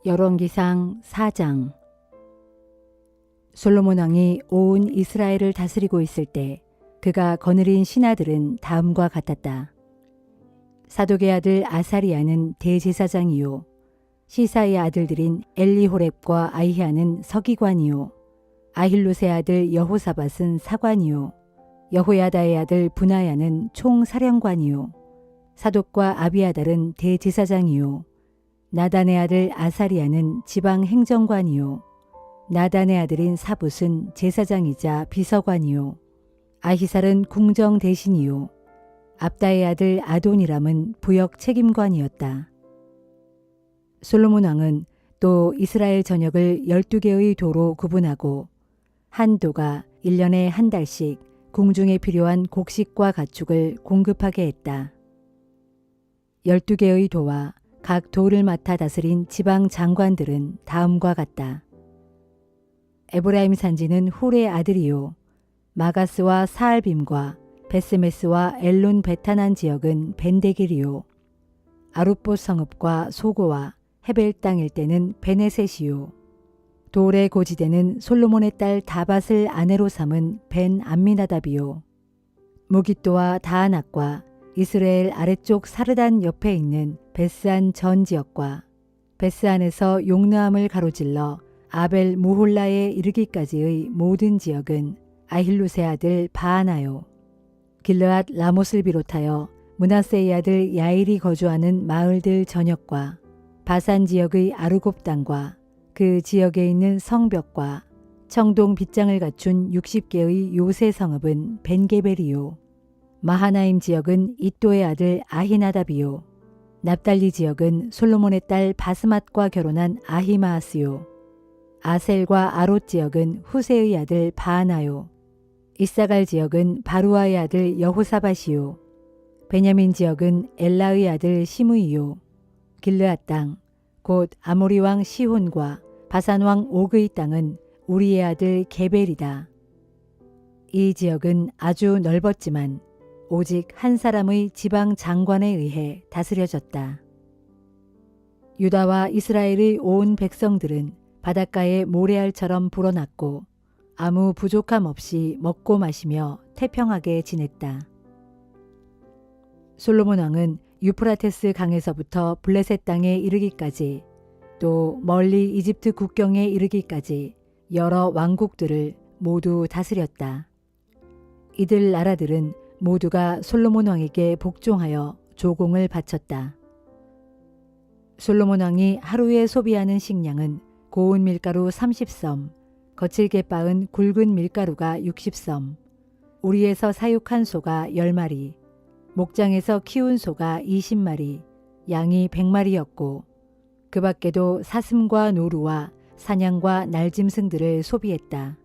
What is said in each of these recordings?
열왕기상 4장. 솔로몬 왕이 온 이스라엘을 다스리고 있을 때 그가 거느린 신하들은 다음과 같았다. 사독의 아들 아사리아는 대제사장이요, 시사의 아들들인 엘리호렙과 아히야는 서기관이요, 아힐롯의 아들 여호사밧은 사관이요, 여호야다의 아들 분하야는 총사령관이요, 사독과 아비아달은 대제사장이요, 나단의 아들 아사리아는 지방행정관이요, 나단의 아들인 사붓은 제사장이자 비서관이요, 아히살은 궁정 대신이요, 압다의 아들 아도니람은 부역 책임관이었다. 솔로몬 왕은 또 이스라엘 전역을 12개의 도로 구분하고 한 도가 1년에 한 달씩 궁중에 필요한 곡식과 가축을 공급하게 했다. 12개의 도와 각 도를 맡아 다스린 지방 장관들은 다음과 같다. 에브라임 산지는 훌의 아들이요, 마가스와 사알빔과 베스메스와 엘론 베타난 지역은 벤데길이요, 아룻봇 성읍과 소고와 헤벨 땅 일대는 베네셋이요, 돌의 고지대는 솔로몬의 딸 다밧을 아내로 삼은 벤 암미나답이요, 무깃도와 다아낙과 이스라엘 아래쪽 사르단 옆에 있는 베스안 전 지역과 베스안에서 용르함을 가로질러 아벨 무홀라에 이르기까지의 모든 지역은 아힐롯의 아들 바하나요, 길르앗 라못을 비롯하여 므낫세의 아들 야일이 거주하는 마을들 전역과 바산 지역의 아르곱 땅과 그 지역에 있는 성벽과 청동 빗장을 갖춘 60개의 요새 성읍은 벤게벨이요, 마하나임 지역은 이또의 아들 아히나답이요, 납달리 지역은 솔로몬의 딸 바스맛과 결혼한 아히마아스요, 아셀과 아롯 지역은 후세의 아들 바하나요, 이사갈 지역은 바루아의 아들 여호사밧이요, 베냐민 지역은 엘라의 아들 시므이요, 길르앗 땅, 곧 아모리 왕 시혼과 바산 왕 옥의 땅은 우리의 아들 게벨이다. 이 지역은 아주 넓었지만 오직 한 사람의 지방 장관에 의해 다스려졌다. 유다와 이스라엘의 온 백성들은 바닷가에 모래알처럼 불어났고 아무 부족함 없이 먹고 마시며 태평하게 지냈다. 솔로몬 왕은 유프라테스 강에서부터 블레셋 땅에 이르기까지 또 멀리 이집트 국경에 이르기까지 여러 왕국들을 모두 다스렸다. 이들 나라들은 모두가 솔로몬 왕에게 복종하여 조공을 바쳤다. 솔로몬 왕이 하루에 소비하는 식량은 고운 밀가루 30섬, 거칠게 빻은 굵은 밀가루가 60섬, 우리에서 사육한 소가 10마리, 목장에서 키운 소가 20마리, 양이 100마리였고 그 밖에도 사슴과 노루와 사냥과 날짐승들을 소비했다.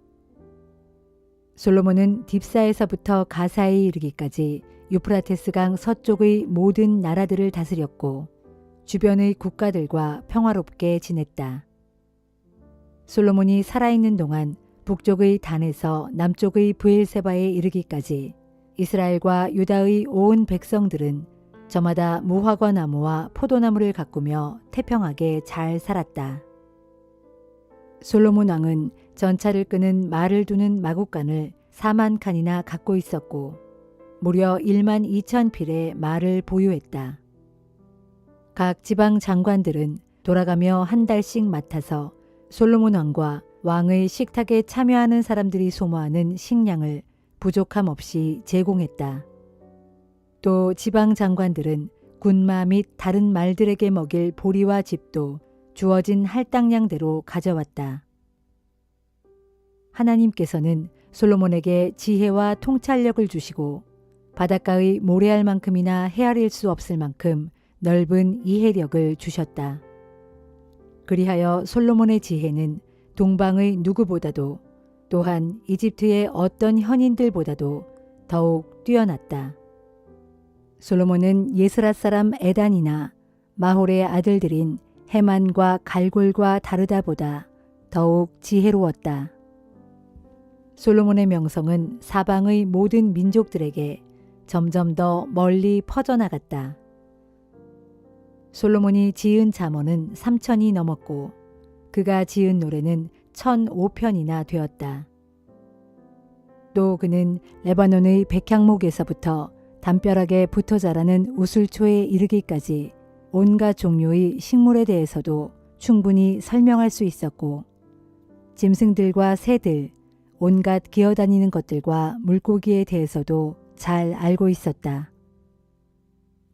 솔로몬은 딥사에서부터 가사에 이르기까지 유프라테스강 서쪽의 모든 나라들을 다스렸고 주변의 국가들과 평화롭게 지냈다. 솔로몬이 살아있는 동안 북쪽의 단에서 남쪽의 브엘세바에 이르기까지 이스라엘과 유다의 온 백성들은 저마다 무화과 나무와 포도나무를 가꾸며 태평하게 잘 살았다. 솔로몬 왕은 전차를 끄는 말을 두는 마국간을 4만 칸이나 갖고 있었고 무려 1만 2천 필의 말을 보유했다. 각 지방 장관들은 돌아가며 한 달씩 맡아서 솔로몬 왕과 왕의 식탁에 참여하는 사람들이 소모하는 식량을 부족함 없이 제공했다. 또 지방 장관들은 군마 및 다른 말들에게 먹일 보리와 짚도 주어진 할당량대로 가져왔다. 하나님께서는 솔로몬에게 지혜와 통찰력을 주시고 바닷가의 모래알만큼이나 헤아릴 수 없을 만큼 넓은 이해력을 주셨다. 그리하여 솔로몬의 지혜는 동방의 누구보다도 또한 이집트의 어떤 현인들보다도 더욱 뛰어났다. 솔로몬은 예스랏 사람 에단이나 마홀의 아들들인 헤만과 갈골과 다르다보다 더욱 지혜로웠다. 솔로몬의 명성은 사방의 모든 민족들에게 점점 더 멀리 퍼져나갔다. 솔로몬이 지은 잠언은 3천이 넘었고 그가 지은 노래는 1,005편이나 되었다. 또 그는 레바논의 백향목에서부터 담벼락에 붙어 자라는 우슬초에 이르기까지 온갖 종류의 식물에 대해서도 충분히 설명할 수 있었고 짐승들과 새들, 온갖 기어다니는 것들과 물고기에 대해서도 잘 알고 있었다.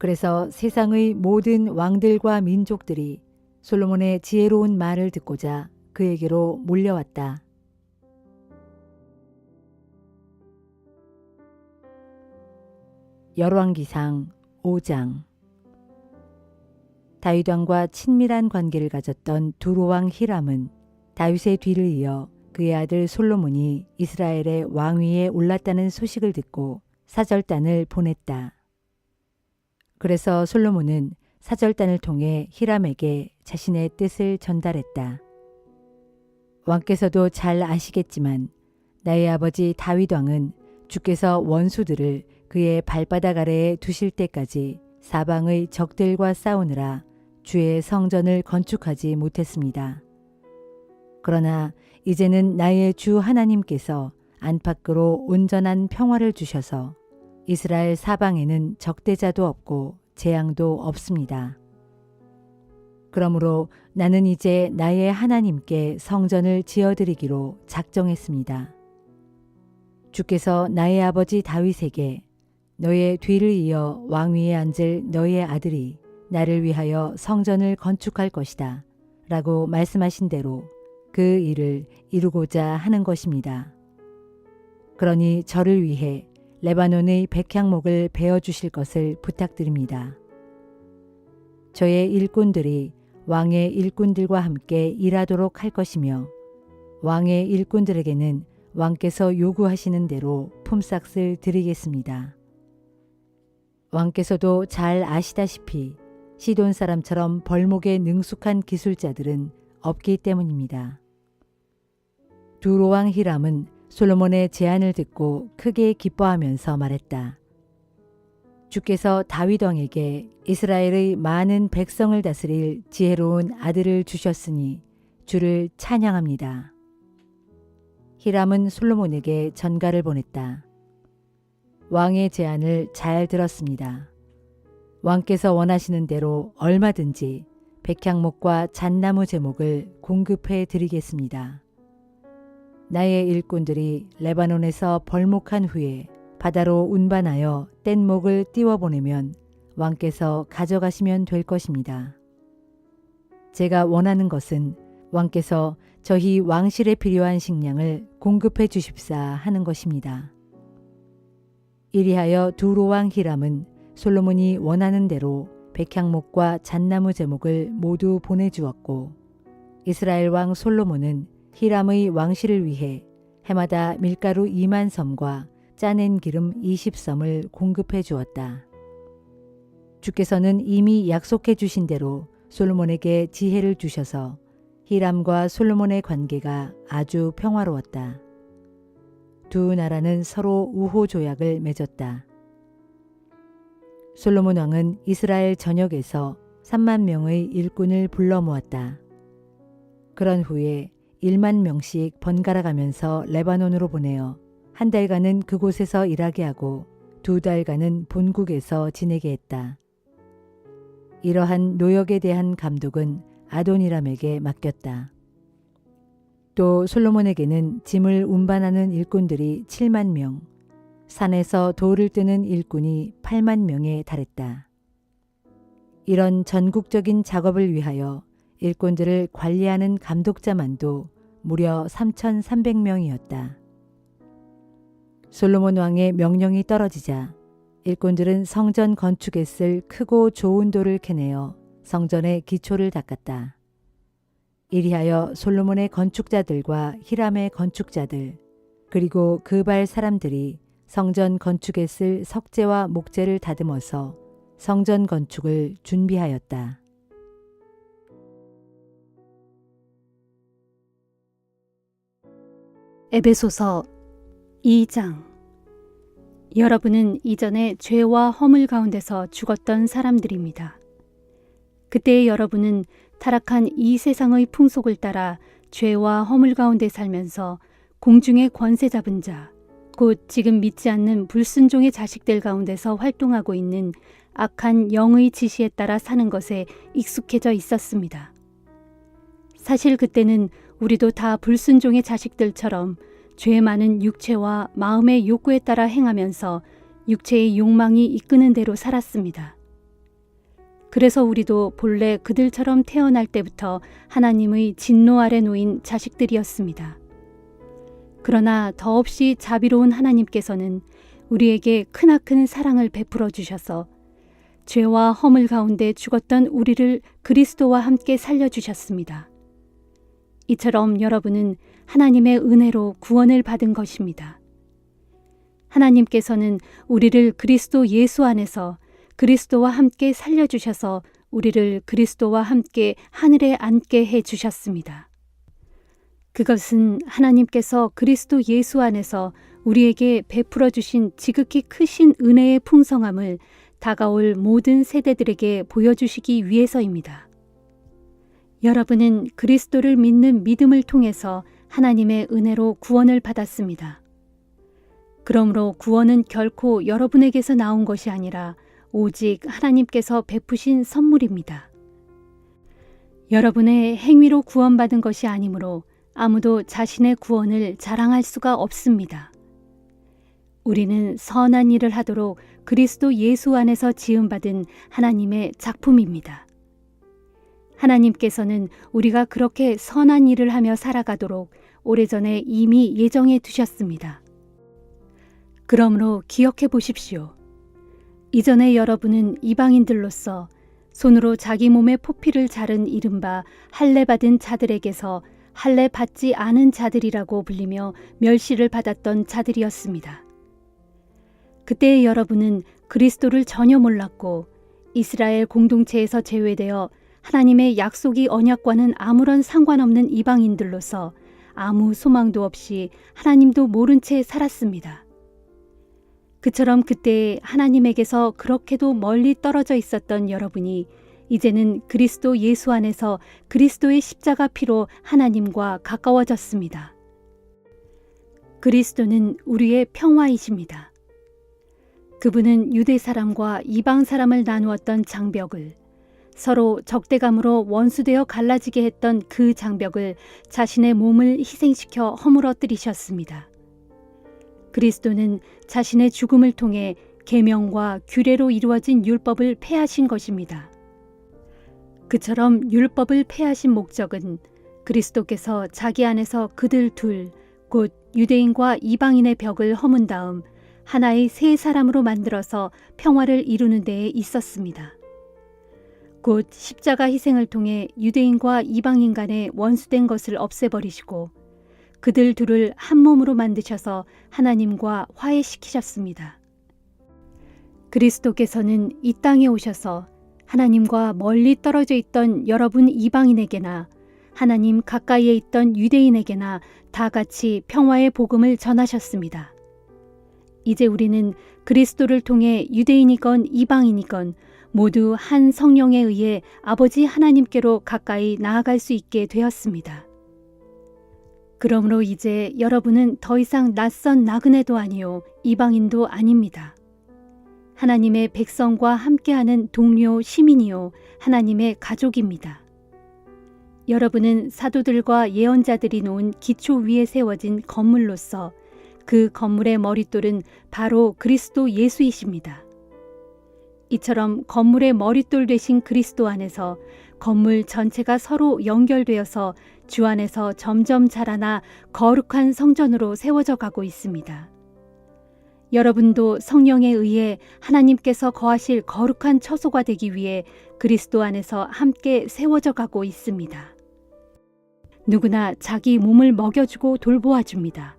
그래서 세상의 모든 왕들과 민족들이 솔로몬의 지혜로운 말을 듣고자 그에게로 몰려왔다. 열왕기상 5장. 다윗 왕과 친밀한 관계를 가졌던 두로 왕 히람은 다윗의 뒤를 이어 그의 아들 솔로몬이 이스라엘의 왕위에 올랐다는 소식을 듣고 사절단을 보냈다. 그래서 솔로몬은 사절단을 통해 히람에게 자신의 뜻을 전달했다. 왕께서도 잘 아시겠지만 나의 아버지 다윗 왕은 주께서 원수들을 그의 발바닥 아래에 두실 때까지 사방의 적들과 싸우느라 주의 성전을 건축하지 못했습니다. 그러나 이제는 나의 주 하나님께서 안팎으로 온전한 평화를 주셔서 이스라엘 사방에는 적대자도 없고 재앙도 없습니다. 그러므로 나는 이제 나의 하나님께 성전을 지어드리기로 작정했습니다. 주께서 나의 아버지 다윗에게 너의 뒤를 이어 왕위에 앉을 너의 아들이 나를 위하여 성전을 건축할 것이다 라고 말씀하신 대로 그 일을 이루고자 하는 것입니다. 그러니 저를 위해 레바논의 백향목을 베어주실 것을 부탁드립니다. 저의 일꾼들이 왕의 일꾼들과 함께 일하도록 할 것이며 왕의 일꾼들에게는 왕께서 요구하시는 대로 품삯을 드리겠습니다. 왕께서도 잘 아시다시피 시돈 사람처럼 벌목에 능숙한 기술자들은 없기 때문입니다. 두로 왕 히람은 솔로몬의 제안을 듣고 크게 기뻐하면서 말했다. 주께서 다윗 왕에게 이스라엘의 많은 백성을 다스릴 지혜로운 아들을 주셨으니 주를 찬양합니다. 히람은 솔로몬에게 전가를 보냈다. 왕의 제안을 잘 들었습니다. 왕께서 원하시는 대로 얼마든지 백향목과 잣나무 제목을 공급해 드리겠습니다. 나의 일꾼들이 레바논에서 벌목한 후에 바다로 운반하여 뗏목을 띄워보내면 왕께서 가져가시면 될 것입니다. 제가 원하는 것은 왕께서 저희 왕실에 필요한 식량을 공급해 주십사 하는 것입니다. 이리하여 두로 왕 히람은 솔로몬이 원하는 대로 백향목과 잣나무 제목을 모두 보내주었고 이스라엘 왕 솔로몬은 히람의 왕실을 위해 해마다 밀가루 2만 섬과 짜낸 기름 20섬을 공급해 주었다. 주께서는 이미 약속해 주신 대로 솔로몬에게 지혜를 주셔서 히람과 솔로몬의 관계가 아주 평화로웠다. 두 나라는 서로 우호 조약을 맺었다. 솔로몬 왕은 이스라엘 전역에서 3만 명의 일꾼을 불러 모았다. 그런 후에 1만 명씩 번갈아 가면서 레바논으로 보내어 한 달간은 그곳에서 일하게 하고 2달간은 본국에서 지내게 했다. 이러한 노역에 대한 감독은 아도니람에게 맡겼다. 또 솔로몬에게는 짐을 운반하는 일꾼들이 7만 명, 산에서 돌을 뜨는 일꾼이 8만 명에 달했다. 이런 전국적인 작업을 위하여 일꾼들을 관리하는 감독자만도 무려 3,300명이었다. 솔로몬 왕의 명령이 떨어지자 일꾼들은 성전 건축에 쓸 크고 좋은 돌을 캐내어 성전의 기초를 닦았다. 이리하여 솔로몬의 건축자들과 히람의 건축자들 그리고 그발 사람들이 성전 건축에 쓸 석재와 목재를 다듬어서 성전 건축을 준비하였다. 에베소서 2장. 여러분은 이전에 죄와 허물 가운데서 죽었던 사람들입니다. 그때의 여러분은 타락한 이 세상의 풍속을 따라 죄와 허물 가운데 살면서 공중의 권세 잡은 자, 곧 지금 믿지 않는 불순종의 자식들 가운데서 활동하고 있는 악한 영의 지시에 따라 사는 것에 익숙해져 있었습니다. 사실 그때는 우리도 다 불순종의 자식들처럼 죄 많은 육체와 마음의 욕구에 따라 행하면서 육체의 욕망이 이끄는 대로 살았습니다. 그래서 우리도 본래 그들처럼 태어날 때부터 하나님의 진노 아래 놓인 자식들이었습니다. 그러나 더없이 자비로운 하나님께서는 우리에게 크나큰 사랑을 베풀어 주셔서 죄와 허물 가운데 죽었던 우리를 그리스도와 함께 살려주셨습니다. 이처럼 여러분은 하나님의 은혜로 구원을 받은 것입니다. 하나님께서는 우리를 그리스도 예수 안에서 그리스도와 함께 살려주셔서 우리를 그리스도와 함께 하늘에 앉게 해주셨습니다. 그것은 하나님께서 그리스도 예수 안에서 우리에게 베풀어 주신 지극히 크신 은혜의 풍성함을 다가올 모든 세대들에게 보여주시기 위해서입니다. 여러분은 그리스도를 믿는 믿음을 통해서 하나님의 은혜로 구원을 받았습니다. 그러므로 구원은 결코 여러분에게서 나온 것이 아니라 오직 하나님께서 베푸신 선물입니다. 여러분의 행위로 구원받은 것이 아니므로 아무도 자신의 구원을 자랑할 수가 없습니다. 우리는 선한 일을 하도록 그리스도 예수 안에서 지음받은 하나님의 작품입니다. 하나님께서는 우리가 그렇게 선한 일을 하며 살아가도록 오래전에 이미 예정해 두셨습니다. 그러므로 기억해 보십시오. 이전에 여러분은 이방인들로서 손으로 자기 몸의 포피를 자른 이른바 할례 받은 자들에게서 할례 받지 않은 자들이라고 불리며 멸시를 받았던 자들이었습니다. 그때의 여러분은 그리스도를 전혀 몰랐고 이스라엘 공동체에서 제외되어 하나님의 약속이 언약과는 아무런 상관없는 이방인들로서 아무 소망도 없이 하나님도 모른 채 살았습니다. 그처럼 그때 하나님에게서 그렇게도 멀리 떨어져 있었던 여러분이 이제는 그리스도 예수 안에서 그리스도의 십자가 피로 하나님과 가까워졌습니다. 그리스도는 우리의 평화이십니다. 그분은 유대 사람과 이방 사람을 나누었던 장벽을, 서로 적대감으로 원수되어 갈라지게 했던 그 장벽을 자신의 몸을 희생시켜 허물어뜨리셨습니다. 그리스도는 자신의 죽음을 통해 계명과 규례로 이루어진 율법을 폐하신 것입니다. 그처럼 율법을 폐하신 목적은 그리스도께서 자기 안에서 그들 둘, 곧 유대인과 이방인의 벽을 허문 다음 하나의 새 사람으로 만들어서 평화를 이루는 데에 있었습니다. 곧 십자가 희생을 통해 유대인과 이방인 간의 원수된 것을 없애버리시고 그들 둘을 한 몸으로 만드셔서 하나님과 화해시키셨습니다. 그리스도께서는 이 땅에 오셔서 하나님과 멀리 떨어져 있던 여러분 이방인에게나 하나님 가까이에 있던 유대인에게나 다 같이 평화의 복음을 전하셨습니다. 이제 우리는 그리스도를 통해 유대인이건 이방인이건 모두 한 성령에 의해 아버지 하나님께로 가까이 나아갈 수 있게 되었습니다. 그러므로 이제 여러분은 더 이상 낯선 나그네도 아니요 이방인도 아닙니다. 하나님의 백성과 함께하는 동료 시민이요 하나님의 가족입니다. 여러분은 사도들과 예언자들이 놓은 기초 위에 세워진 건물로서 그 건물의 머릿돌은 바로 그리스도 예수이십니다. 이처럼 건물의 머릿돌 되신 그리스도 안에서 건물 전체가 서로 연결되어서 주 안에서 점점 자라나 거룩한 성전으로 세워져 가고 있습니다. 여러분도 성령에 의해 하나님께서 거하실 거룩한 처소가 되기 위해 그리스도 안에서 함께 세워져 가고 있습니다. 누구나 자기 몸을 먹여주고 돌보아 줍니다.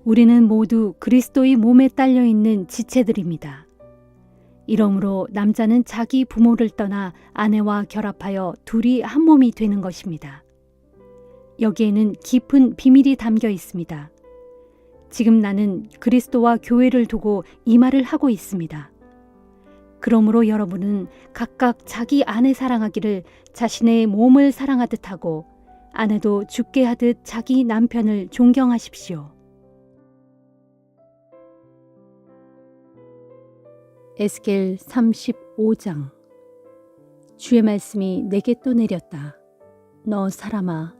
우리는 모두 그리스도의 몸에 딸려 있는 지체들입니다. 이러므로 남자는 자기 부모를 떠나 아내와 결합하여 둘이 한 몸이 되는 것입니다. 여기에는 깊은 비밀이 담겨 있습니다. 지금 나는 그리스도와 교회를 두고 이 말을 하고 있습니다. 그러므로 여러분은 각각 자기 아내 사랑하기를 자신의 몸을 사랑하듯 하고 아내도 죽게 하듯 자기 남편을 존경하십시오. 에스겔 35장. 주의 말씀이 내게 또 내렸다. 너 사람아,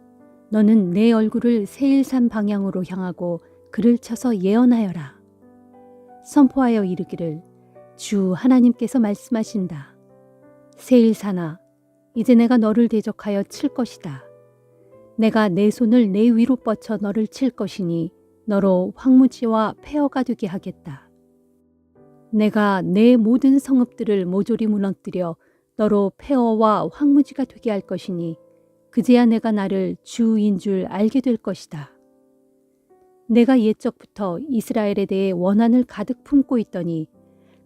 너는 내 얼굴을 세일산 방향으로 향하고 글을 쳐서 예언하여라. 선포하여 이르기를 주 하나님께서 말씀하신다. 세일산아, 이제 내가 너를 대적하여 칠 것이다. 내가 내 손을 내 위로 뻗쳐 너를 칠 것이니 너로 황무지와 폐허가 되게 하겠다. 내가 내 모든 성읍들을 모조리 무너뜨려 너로 폐허와 황무지가 되게 할 것이니 그제야 내가 나를 주인 줄 알게 될 것이다. 내가 옛적부터 이스라엘에 대해 원한을 가득 품고 있더니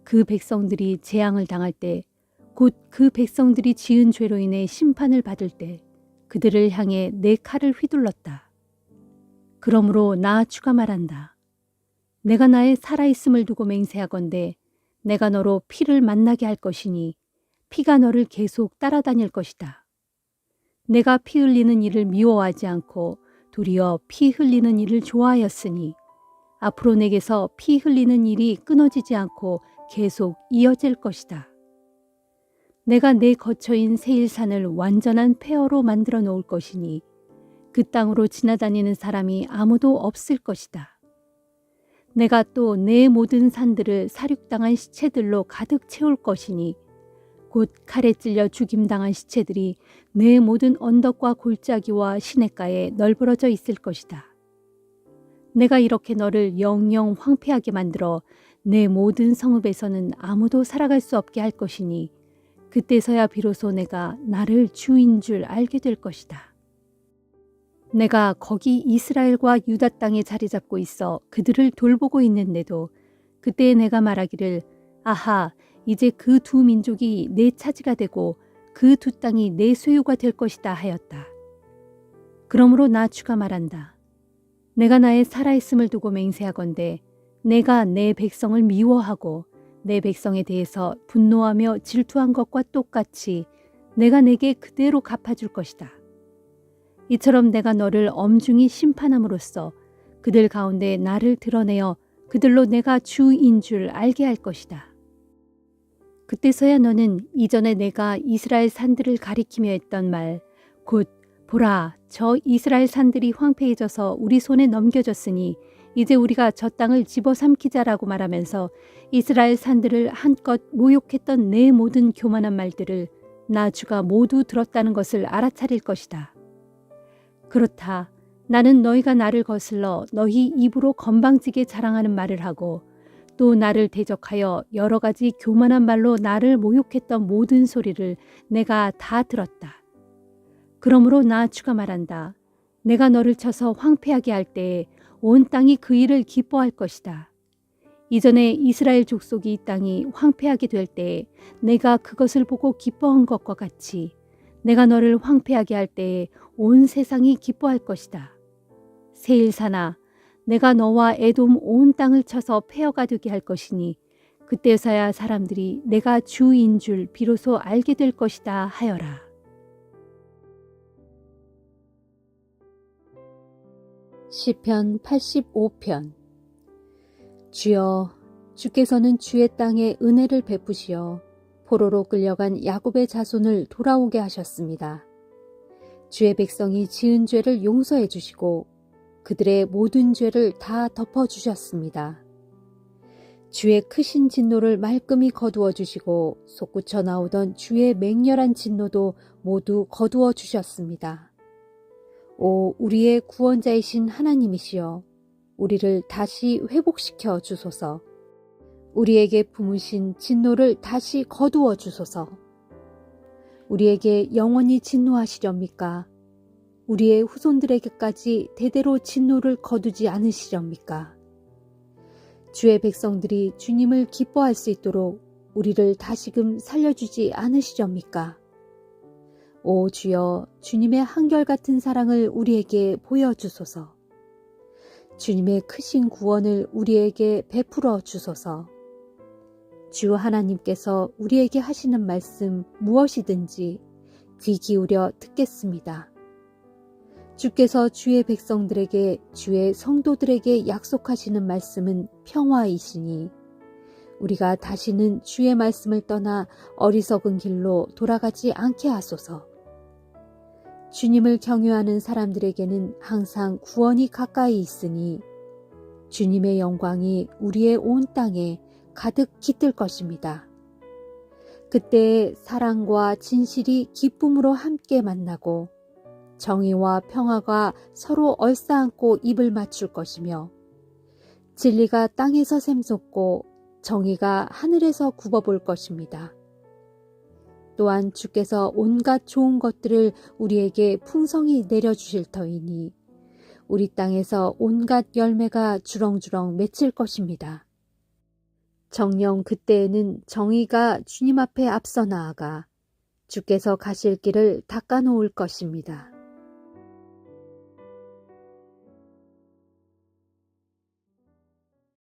그 백성들이 재앙을 당할 때 곧 그 백성들이 지은 죄로 인해 심판을 받을 때 그들을 향해 내 칼을 휘둘렀다. 그러므로 나 주가 말한다. 내가 나의 살아있음을 두고 맹세하건대 내가 너로 피를 만나게 할 것이니 피가 너를 계속 따라다닐 것이다. 내가 피 흘리는 일을 미워하지 않고 도리어 피 흘리는 일을 좋아하였으니 앞으로 내게서 피 흘리는 일이 끊어지지 않고 계속 이어질 것이다. 내가 내 거처인 세일산을 완전한 폐허로 만들어 놓을 것이니 그 땅으로 지나다니는 사람이 아무도 없을 것이다. 내가 또 내 모든 산들을 사륙당한 시체들로 가득 채울 것이니 곧 칼에 찔려 죽임당한 시체들이 내 모든 언덕과 골짜기와 시냇가에 널브러져 있을 것이다. 내가 이렇게 너를 영영 황폐하게 만들어 내 모든 성읍에서는 아무도 살아갈 수 없게 할 것이니 그때서야 비로소 내가 나를 주인 줄 알게 될 것이다. 내가 거기 이스라엘과 유다 땅에 자리 잡고 있어 그들을 돌보고 있는데도 그때 내가 말하기를 아하, 이제 그 두 민족이 내 차지가 되고 그 두 땅이 내 소유가 될 것이다 하였다. 그러므로 나 주가 말한다. 내가 나의 살아있음을 두고 맹세하건대 내가 내 백성을 미워하고 내 백성에 대해서 분노하며 질투한 것과 똑같이 내가 내게 그대로 갚아줄 것이다. 이처럼 내가 너를 엄중히 심판함으로써 그들 가운데 나를 드러내어 그들로 내가 주인 줄 알게 할 것이다. 그때서야 너는 이전에 내가 이스라엘 산들을 가리키며 했던 말, 곧 보라, 저 이스라엘 산들이 황폐해져서 우리 손에 넘겨졌으니 이제 우리가 저 땅을 집어삼키자라고 말하면서 이스라엘 산들을 한껏 모욕했던 내 모든 교만한 말들을 나 주가 모두 들었다는 것을 알아차릴 것이다. 그렇다. 나는 너희가 나를 거슬러 너희 입으로 건방지게 자랑하는 말을 하고 또 나를 대적하여 여러 가지 교만한 말로 나를 모욕했던 모든 소리를 내가 다 들었다. 그러므로 나 주가 말한다. 내가 너를 쳐서 황폐하게 할 때에 온 땅이 그 일을 기뻐할 것이다. 이전에 이스라엘 족속이 이 땅이 황폐하게 될 때에 내가 그것을 보고 기뻐한 것과 같이 내가 너를 황폐하게 할 때에 온 세상이 기뻐할 것이다. 세일산아, 내가 너와 에돔 온 땅을 쳐서 폐허가 되게 할 것이니 그때서야 사람들이 내가 주인 줄 비로소 알게 될 것이다 하여라. 시편 85편. 주여, 주께서는 주의 땅에 은혜를 베푸시어 포로로 끌려간 야곱의 자손을 돌아오게 하셨습니다. 주의 백성이 지은 죄를 용서해 주시고 그들의 모든 죄를 다 덮어주셨습니다. 주의 크신 진노를 말끔히 거두어 주시고 솟구쳐 나오던 주의 맹렬한 진노도 모두 거두어 주셨습니다. 오, 우리의 구원자이신 하나님이시여, 우리를 다시 회복시켜 주소서. 우리에게 품으신 진노를 다시 거두어 주소서. 우리에게 영원히 진노하시렵니까? 우리의 후손들에게까지 대대로 진노를 거두지 않으시렵니까? 주의 백성들이 주님을 기뻐할 수 있도록 우리를 다시금 살려주지 않으시렵니까? 오 주여, 주님의 한결같은 사랑을 우리에게 보여주소서. 주님의 크신 구원을 우리에게 베풀어 주소서. 주 하나님께서 우리에게 하시는 말씀 무엇이든지 귀 기울여 듣겠습니다. 주께서 주의 백성들에게, 주의 성도들에게 약속하시는 말씀은 평화이시니 우리가 다시는 주의 말씀을 떠나 어리석은 길로 돌아가지 않게 하소서. 주님을 경외하는 사람들에게는 항상 구원이 가까이 있으니 주님의 영광이 우리의 온 땅에 가득 깃들 것입니다. 그때 사랑과 진실이 기쁨으로 함께 만나고 정의와 평화가 서로 얼싸안고 입을 맞출 것이며 진리가 땅에서 샘솟고 정의가 하늘에서 굽어볼 것입니다. 또한 주께서 온갖 좋은 것들을 우리에게 풍성히 내려주실 터이니 우리 땅에서 온갖 열매가 주렁주렁 맺힐 것입니다. 정녕 그때에는 정의가 주님 앞에 앞서 나아가 주께서 가실 길을 닦아놓을 것입니다.